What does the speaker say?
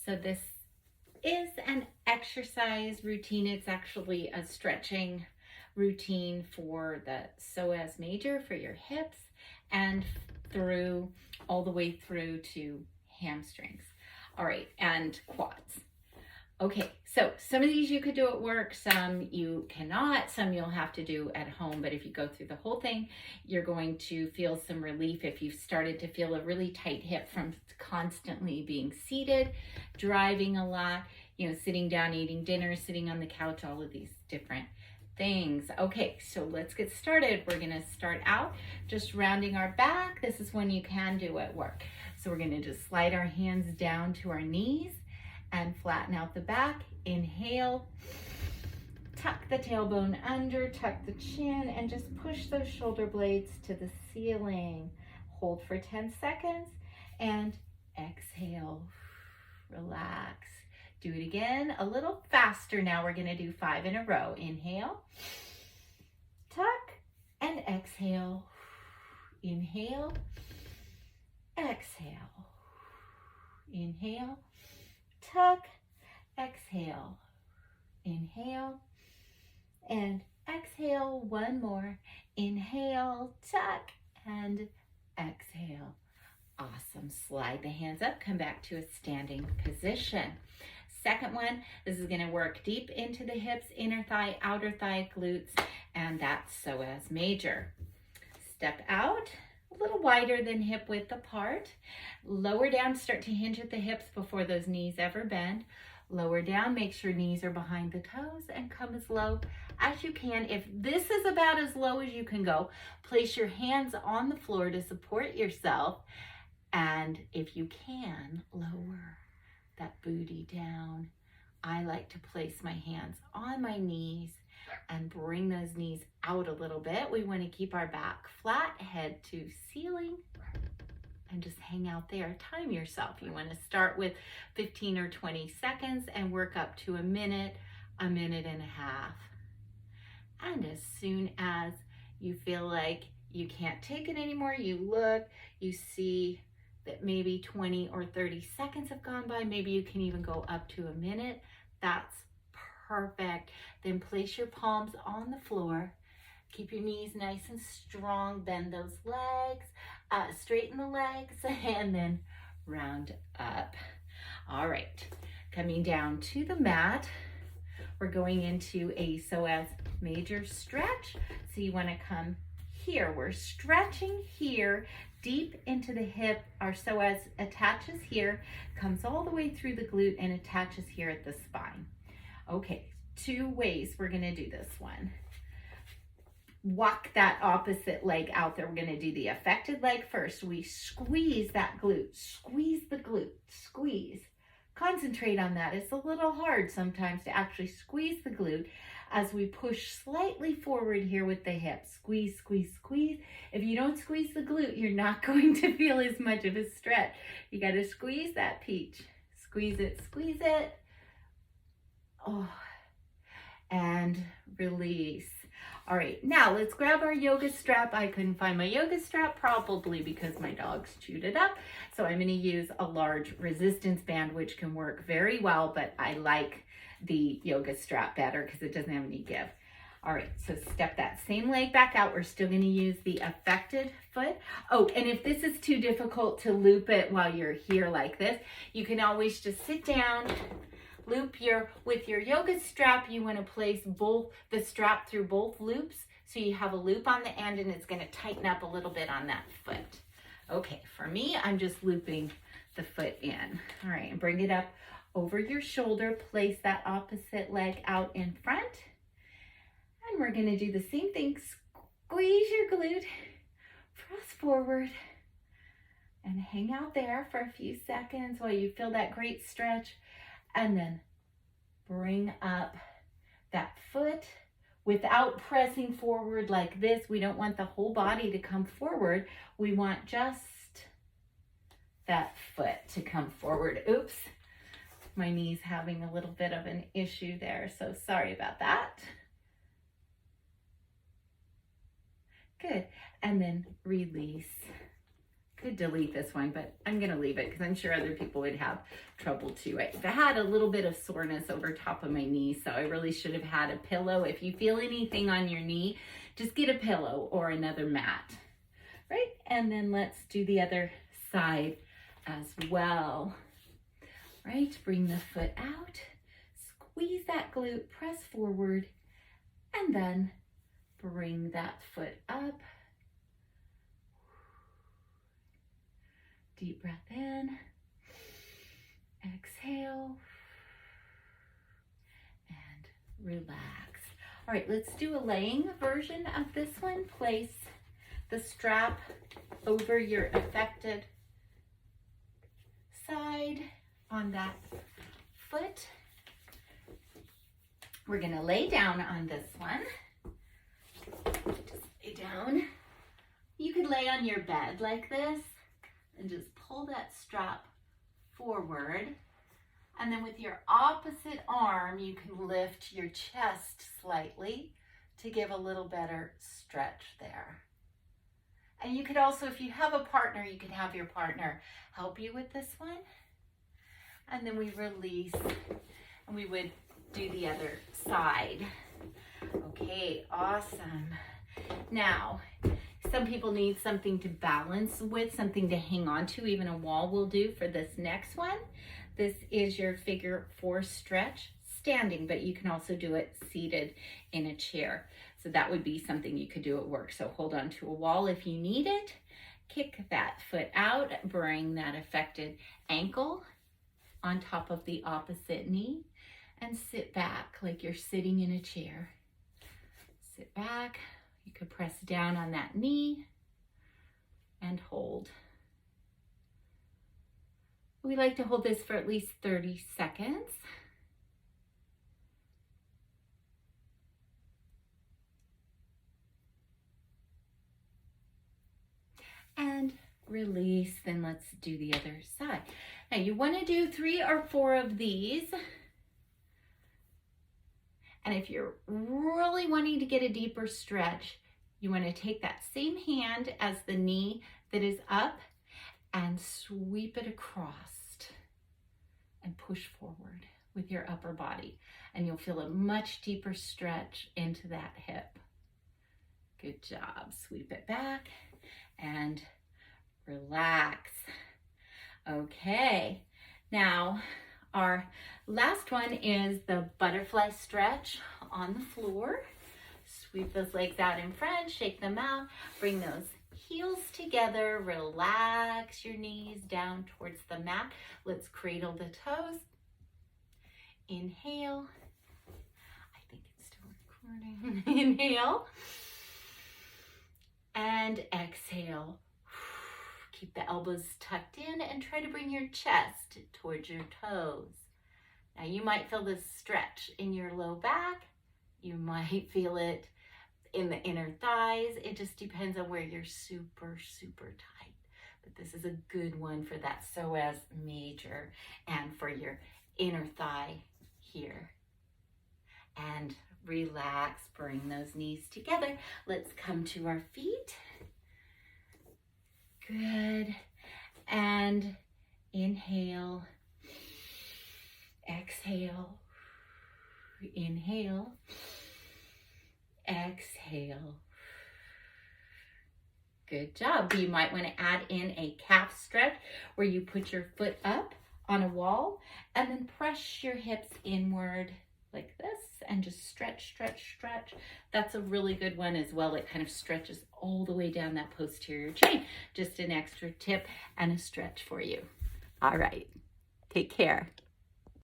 So this is an exercise routine. It's actually a stretching routine for the psoas major, for your hips, and through all the way through to hamstrings. All right, and quads. Okay, so some of these you could do at work, some you cannot, some you'll have to do at home, but if you go through the whole thing, you're going to feel some relief if you've started to feel a really tight hip from constantly being seated, driving a lot, sitting down, eating dinner, sitting on the couch, all of these different things. Okay, so let's get started. We're gonna start out just rounding our back. This is one you can do at work. So we're gonna just slide our hands down to our knees and flatten out the back. Inhale, tuck the tailbone under, tuck the chin, and just push those shoulder blades to the ceiling. Hold for 10 seconds and exhale, relax. Do it again, a little faster now. We're gonna do 5 in a row. Inhale, tuck, and exhale. Inhale, exhale. Inhale, tuck, exhale. Inhale, and exhale. One more. Inhale, tuck, and exhale. Awesome. Slide the hands up, come back to a standing position. Second one, this is going to work deep into the hips, inner thigh, outer thigh, glutes, and that's psoas major. Step out, a little wider than hip width apart. Lower down, start to hinge at the hips before those knees ever bend. Lower down, make sure knees are behind the toes, and come as low as you can. If this is about as low as you can go, place your hands on the floor to support yourself. And if you can, lower that booty down. I like to place my hands on my knees and bring those knees out a little bit. We want to keep our back flat, head to ceiling, and just hang out there. Time yourself. You want to start with 15 or 20 seconds and work up to a minute and a half. And as soon as you feel like you can't take it anymore, you look, you see that maybe 20 or 30 seconds have gone by. Maybe you can even go up to a minute. That's perfect. Then place your palms on the floor. Keep your knees nice and strong. Bend those legs, straighten the legs, and then round up. All right, coming down to the mat. We're going into a psoas major stretch. So you want to come here. We're stretching here, deep into the hip. Our psoas attaches here, comes all the way through the glute, and attaches here at the spine. Okay, 2 ways we're gonna do this one. Walk that opposite leg out there. We're gonna do the affected leg first. We squeeze that glute, squeeze the glute, squeeze. Concentrate on that. It's a little hard sometimes to actually squeeze the glute as we push slightly forward here with the hips. Squeeze, squeeze, squeeze. If you don't squeeze the glute, you're not going to feel as much of a stretch. You got to squeeze that peach. Squeeze it, squeeze it. Oh, and release. All right, now let's grab our yoga strap. I couldn't find my yoga strap, probably because my dogs chewed it up. So I'm going to use a large resistance band, which can work very well, but I like the yoga strap better because it doesn't have any give. All right, so step that same leg back out. We're still going to use the affected foot. Oh, and if this is too difficult to loop it while you're here like this, you can always just sit down, loop with your yoga strap. You want to place the strap through both loops, so you have a loop on the end, and it's going to tighten up a little bit on that foot. Okay, for me, I'm just looping the foot in. All right, and bring it up over your shoulder. Place that opposite leg out in front. And we're going to do the same thing. Squeeze your glute, press forward, and hang out there for a few seconds while you feel that great stretch. And then bring up that foot without pressing forward like this. We don't want the whole body to come forward. We want just that foot to come forward. Oops, my knee's having a little bit of an issue there, so sorry about that. Good, and then release. Could delete this one, but I'm gonna leave it because I'm sure other people would have trouble too. I've had a little bit of soreness over top of my knee, so I really should have had a pillow. If you feel anything on your knee, just get a pillow or another mat, right? And then let's do the other side as well, right? Bring the foot out, squeeze that glute, press forward, and then bring that foot up. Deep breath in, exhale, and relax. All right, let's do a laying version of this one. Place the strap over your affected side on that foot. We're gonna lay down on this one. Just lay down. You could lay on your bed like this and just pull that strap forward. And then with your opposite arm, you can lift your chest slightly to give a little better stretch there. And you could also, if you have a partner, you can have your partner help you with this one. And then we release, and we would do the other side. Okay, awesome. Now, some people need something to balance with, something to hang on to. Even a wall will do for this next one. This is your figure 4 stretch, standing, but you can also do it seated in a chair. So that would be something you could do at work. So hold on to a wall if you need it. Kick that foot out, bring that affected ankle on top of the opposite knee, and sit back like you're sitting in a chair. Sit back. You could press down on that knee and hold. We like to hold this for at least 30 seconds. And release, then let's do the other side. Now you want to do 3 or 4 of these. And if you're really wanting to get a deeper stretch, you want to take that same hand as the knee that is up and sweep it across and push forward with your upper body. And you'll feel a much deeper stretch into that hip. Good job. Sweep it back and relax. Okay, now our last one is the butterfly stretch on the floor. Sweep those legs out in front, shake them out, bring those heels together, relax your knees down towards the mat. Let's cradle the toes. Inhale. I think it's still recording. Inhale. And exhale. Keep the elbows tucked in and try to bring your chest towards your toes. Now you might feel this stretch in your low back. You might feel it in the inner thighs. It just depends on where you're super, super tight. But this is a good one for that psoas major and for your inner thigh here. And relax, bring those knees together. Let's come to our feet. Good. And inhale. Exhale. Inhale. Exhale. Good job. You might want to add in a calf stretch where you put your foot up on a wall and then press your hips inward like this and just stretch, stretch, stretch. That's a really good one as well. It kind of stretches all the way down that posterior chain. Just an extra tip and a stretch for you. All right. Take care.